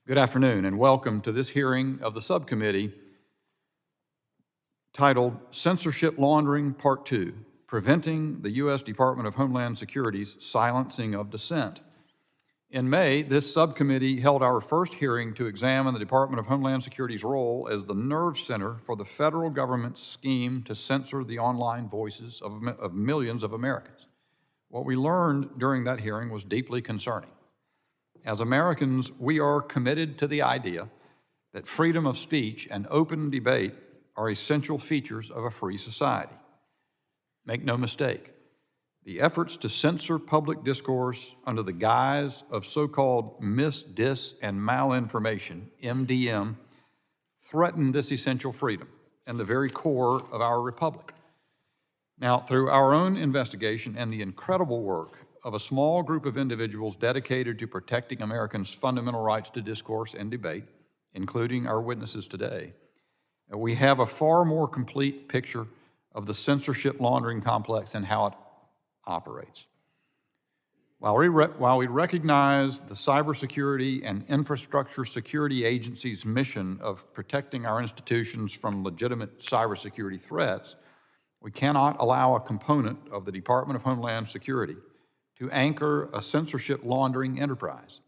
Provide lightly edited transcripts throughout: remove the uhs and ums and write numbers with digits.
Good afternoon and welcome to this hearing of the subcommittee titled Censorship Laundering Part 2, Preventing the U.S. Department of Homeland Security's Silencing of Dissent. In May, this subcommittee held our first hearing to examine the Department of Homeland Security's role as the nerve center for the federal government's scheme to censor the online voices of millions of Americans. What we learned during that hearing was deeply concerning. As Americans, we are committed to the idea that freedom of speech and open debate are essential features of a free society. Make no mistake, the efforts to censor public discourse under the guise of so-called mis, dis, and malinformation, MDM, threaten this essential freedom and the very core of our republic. Now, through our own investigation and the incredible work of a small group of individuals dedicated to protecting Americans' fundamental rights to discourse and debate, including our witnesses today, we have a far more complete picture of the censorship laundering complex and how it operates. While we recognize the cybersecurity and infrastructure security agency's mission of protecting our institutions from legitimate cybersecurity threats, we cannot allow a component of the Department of Homeland Security to anchor a censorship laundering enterprise.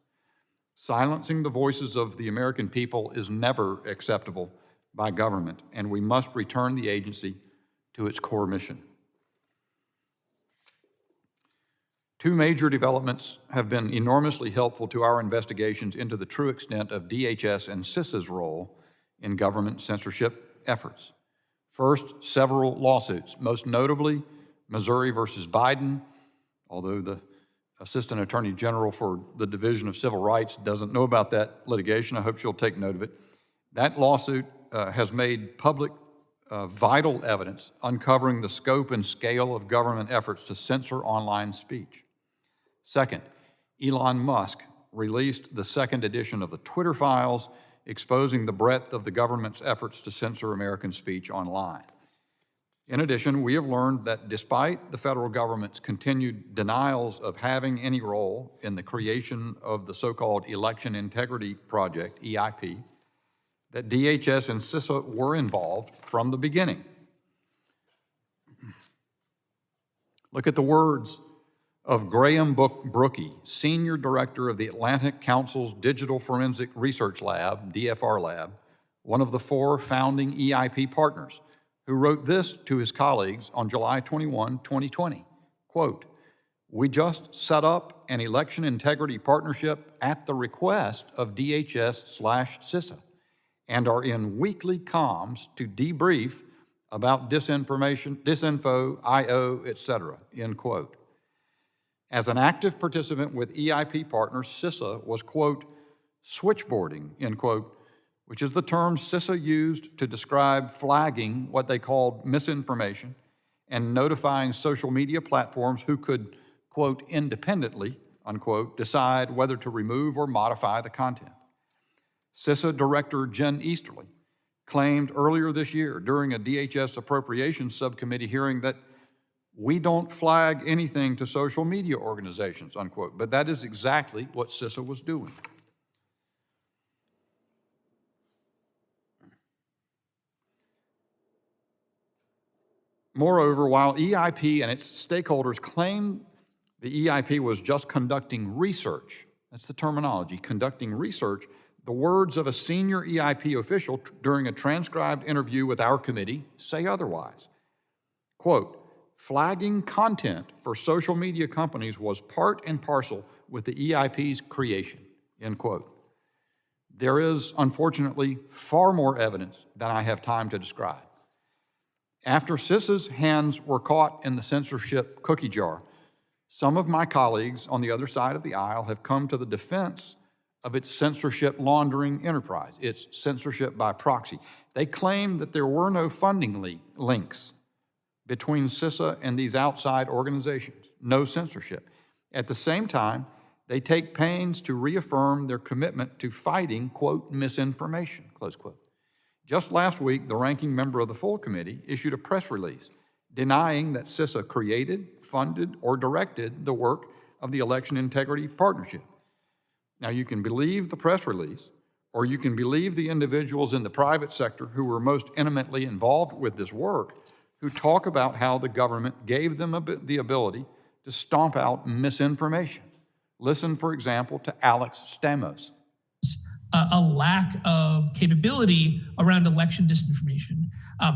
Silencing the voices of the American people is never acceptable by government, and we must return the agency to its core mission. Two major developments have been enormously helpful to our investigations into the true extent of DHS and CISA's role in government censorship efforts. First, several lawsuits, most notably Missouri versus Biden. Although the Assistant Attorney General for the Division of Civil Rights doesn't know about that litigation, I hope she'll take note of it. That lawsuit has made public vital evidence uncovering the scope and scale of government efforts to censor online speech. Second, Elon Musk released the second edition of the Twitter files, exposing the breadth of the government's efforts to censor American speech online. In addition, we have learned that despite the federal government's continued denials of having any role in the creation of the so-called Election Integrity Project, EIP, that DHS and CISA were involved from the beginning. Look at the words of Graham Brookie, Senior Director of the Atlantic Council's Digital Forensic Research Lab, DFR Lab, one of the 4 founding EIP partners, who wrote this to his colleagues on July 21, 2020, quote, "We just set up an election integrity partnership at the request of DHS/CISA and are in weekly comms to debrief about disinformation, disinfo, IO, etc., end quote. As an active participant with EIP partners, CISA was, quote, switchboarding, end quote, which is the term CISA used to describe flagging what they called misinformation and notifying social media platforms who could, quote, independently, unquote, decide whether to remove or modify the content. CISA Director Jen Easterly claimed earlier this year during a DHS Appropriations Subcommittee hearing that we don't flag anything to social media organizations, unquote, but that is exactly what CISA was doing. Moreover, while EIP and its stakeholders claim the EIP was just conducting research, that's the terminology, conducting research, the words of a senior EIP official during a transcribed interview with our committee say otherwise. Quote, flagging content for social media companies was part and parcel with the EIP's creation, end quote. There is, unfortunately, far more evidence than I have time to describe. After CISA's hands were caught in the censorship cookie jar, some of my colleagues on the other side of the aisle have come to the defense of its censorship laundering enterprise, its censorship by proxy. They claim that there were no funding links between CISA and these outside organizations, no censorship. At the same time, they take pains to reaffirm their commitment to fighting, quote, misinformation, close quote. Just last week, the ranking member of the full committee issued a press release denying that CISA created, funded, or directed the work of the Election Integrity Partnership. Now, you can believe the press release, or you can believe the individuals in the private sector who were most intimately involved with this work, who talk about how the government gave them the ability to stomp out misinformation. Listen, for example, to Alex Stamos. A lack of capability around election disinformation.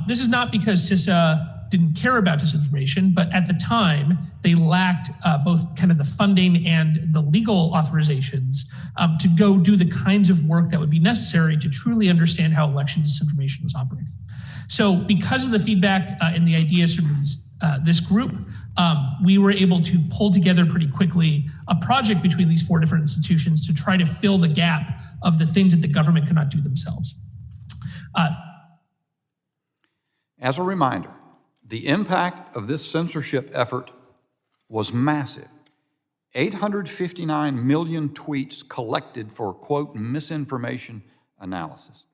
This is not because CISA didn't care about disinformation, but at the time, they lacked both kind of the funding and the legal authorizations to go do the kinds of work that would be necessary to truly understand how election disinformation was operating. So because of the feedback and the ideas from this group, we were able to pull together pretty quickly a project between these 4 different institutions to try to fill the gap of the things that the government could not do themselves. As a reminder, the impact of this censorship effort was massive. 859 million tweets collected for, quote, misinformation analysis.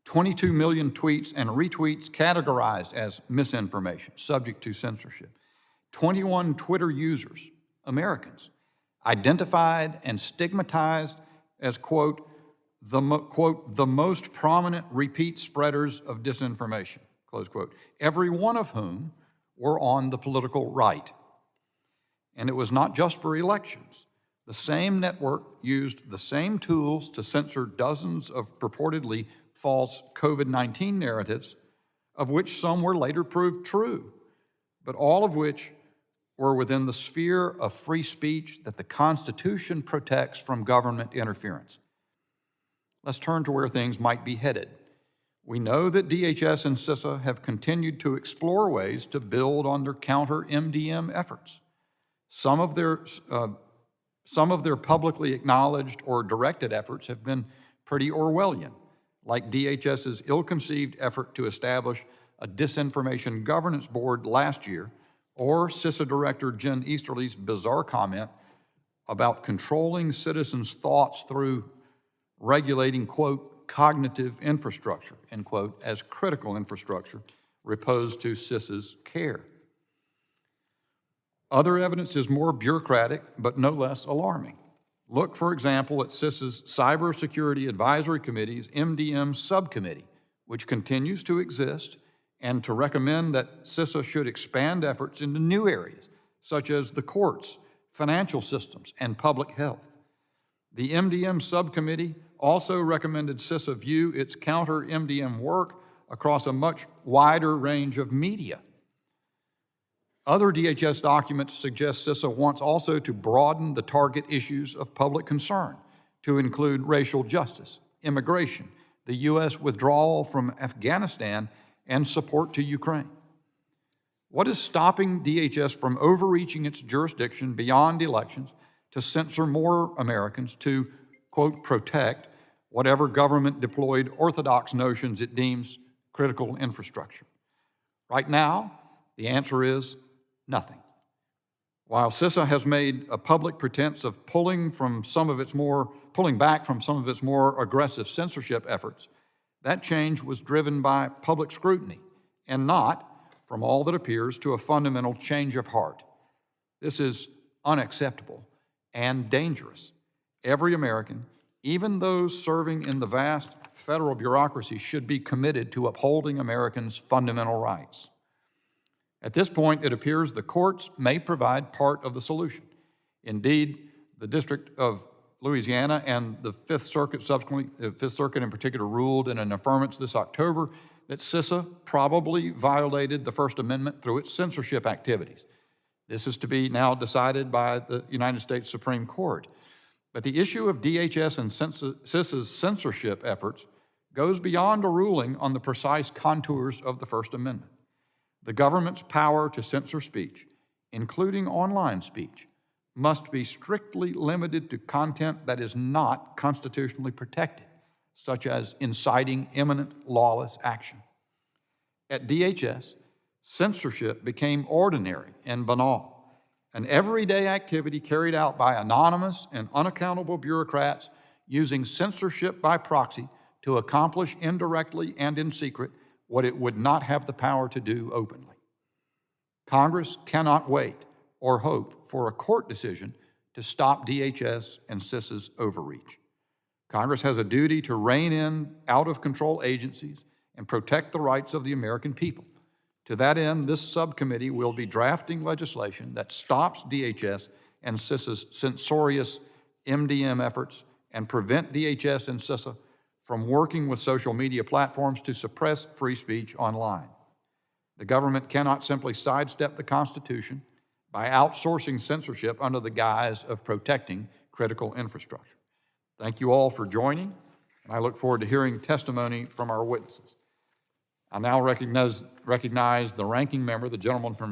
22 million tweets and retweets categorized as misinformation, subject to censorship. 21 Twitter users, Americans, identified and stigmatized as, quote, the most prominent repeat spreaders of disinformation, close quote, every one of whom were on the political right. And it was not just for elections. The same network used the same tools to censor dozens of purportedly false COVID-19 narratives, of which some were later proved true, but all of which were within the sphere of free speech that the Constitution protects from government interference. Let's turn to where things might be headed. We know that DHS and CISA have continued to explore ways to build on their counter-MDM efforts. Some of their publicly acknowledged or directed efforts have been pretty Orwellian, like DHS's ill-conceived effort to establish a disinformation governance board last year, or CISA Director Jen Easterly's bizarre comment about controlling citizens' thoughts through regulating, quote, cognitive infrastructure, end quote, as critical infrastructure reposed to CISA's care. Other evidence is more bureaucratic, but no less alarming. Look, for example, at CISA's Cybersecurity Advisory Committee's MDM Subcommittee, which continues to exist, and to recommend that CISA should expand efforts into new areas, such as the courts, financial systems, and public health. The MDM Subcommittee also recommended CISA view its counter-MDM work across a much wider range of media. Other DHS documents suggest CISA wants also to broaden the target issues of public concern to include racial justice, immigration, the U.S. withdrawal from Afghanistan, and support to Ukraine. What is stopping DHS from overreaching its jurisdiction beyond elections to censor more Americans to, quote, protect whatever government-deployed orthodox notions it deems critical infrastructure? Right now, the answer is nothing. While CISA has made a public pretense of pulling back from some of its more aggressive censorship efforts, that change was driven by public scrutiny and not, from all that appears, to a fundamental change of heart. This is unacceptable and dangerous. Every American, even those serving in the vast federal bureaucracy, should be committed to upholding Americans' fundamental rights. At this point, it appears the courts may provide part of the solution. Indeed, the District of Louisiana and the Fifth Circuit subsequently, the Fifth Circuit in particular, ruled in an affirmance this October that CISA probably violated the First Amendment through its censorship activities. This is to be now decided by the United States Supreme Court. But the issue of DHS and CISA's censorship efforts goes beyond a ruling on the precise contours of the First Amendment. The government's power to censor speech, including online speech, must be strictly limited to content that is not constitutionally protected, such as inciting imminent lawless action. At DHS, censorship became ordinary and banal, an everyday activity carried out by anonymous and unaccountable bureaucrats using censorship by proxy to accomplish indirectly and in secret what it would not have the power to do openly. Congress cannot wait or hope for a court decision to stop DHS and CISA's overreach. Congress has a duty to rein in out-of-control agencies and protect the rights of the American people. To that end, this subcommittee will be drafting legislation that stops DHS and CISA's censorious MDM efforts and prevent DHS and CISA from working with social media platforms to suppress free speech online. The government cannot simply sidestep the Constitution by outsourcing censorship under the guise of protecting critical infrastructure. Thank you all for joining, and I look forward to hearing testimony from our witnesses. I now recognize the ranking member, the gentleman from